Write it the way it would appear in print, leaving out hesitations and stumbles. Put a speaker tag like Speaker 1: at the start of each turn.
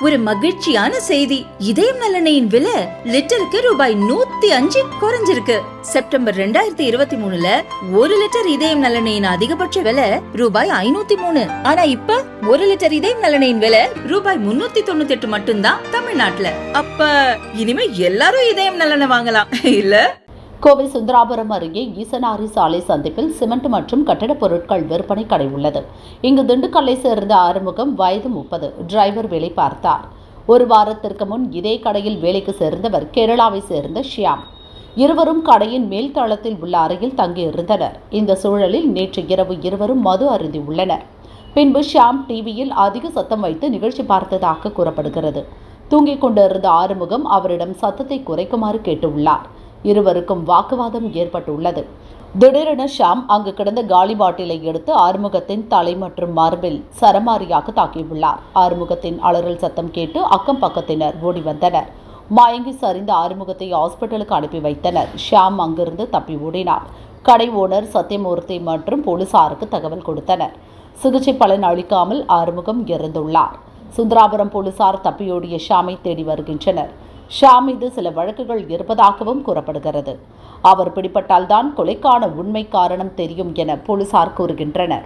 Speaker 1: ஒரு மகிழ்ச்சியான செய்தி. இதயம் நல்லெண்ணெயின் விலை லிட்டருக்கு ரூபாய் 105 குறைஞ்சிருக்கு. செப்டம்பர் 2023ல 1 லிட்டர் இதயம் நல்லெண்ணெயின் அதிகபட்ச விலை ரூபாய் 503. ஆனா இப்ப 1 லிட்டர் இதயம் நல்லெண்ணெயின் விலை ரூபாய் 398 மட்டும்தான் தமிழ்நாட்டுல. அப்ப இனிமே எல்லாரும் இதயம் நல்லெண்ணெய் வாங்கலாம் இல்ல?
Speaker 2: கோவை சுந்தராபுரம் அருகே ஈசனாரி சாலை சந்திப்பில் சிமெண்ட் மற்றும் கட்டடப் பொருட்கள் விற்பனை கடை உள்ளது. இங்கு திண்டுக்கல்லை சேர்ந்த ஆறுமுகம், வயது 30, டிரைவர் வேலை பார்த்தார். ஒரு வாரத்திற்கு முன் இதே கடையில் வேலைக்கு சேர்ந்தவர் கேரளாவை சேர்ந்த ஷியாம். இருவரும் கடையின் மேல் தளத்தில் உள்ள அறையில் தங்கியிருந்தனர். இந்த சூழலில் நேற்று இரவு இருவரும் மது அருந்தி உள்ளனர். பின்பு ஷியாம் டிவியில் அதிக சத்தம் வைத்து நிகழ்ச்சி பார்த்ததாக கூறப்படுகிறது. தூங்கிக் கொண்டிருந்த ஆறுமுகம் அவரிடம் சத்தத்தை குறைக்குமாறு கேட்டுள்ளார். இருவருக்கும் வாக்குவாதம் ஏற்பட்டுள்ளது. திடீரென ஷாம் அங்கு கிடந்த காலி பாட்டிலை எடுத்து ஆறுமுகத்தின் தலை மற்றும் மார்பில் சரமாரியாக தாக்கியுள்ளார். ஆறுமுகத்தின் அலறல் சத்தம் கேட்டு அக்கம் பக்கத்தினர் ஓடி வந்தனர். மயங்கி சரிந்த ஆறுமுகத்தை ஹாஸ்பிட்டலுக்கு அனுப்பி வைத்தனர். ஷாம் அங்கிருந்து தப்பி ஓடினார். கடை ஓனர் சத்யமூர்த்தி மற்றும் போலீசாருக்கு தகவல் கொடுத்தனர். சிகிச்சை பலன் அளிக்காமல் ஆறுமுகம் இறந்துள்ளார். சுந்தராபுரம் போலீசார் தப்பியோடிய ஷாமை தேடி வருகின்றனர். ஷாம் மீது சில வழக்குகள் இருப்பதாகவும் கூறப்படுகிறது. அவர் பிடிபட்டால்தான் கொலைக்கான உண்மை காரணம் தெரியும் என போலீசார் கூறுகின்றனர்.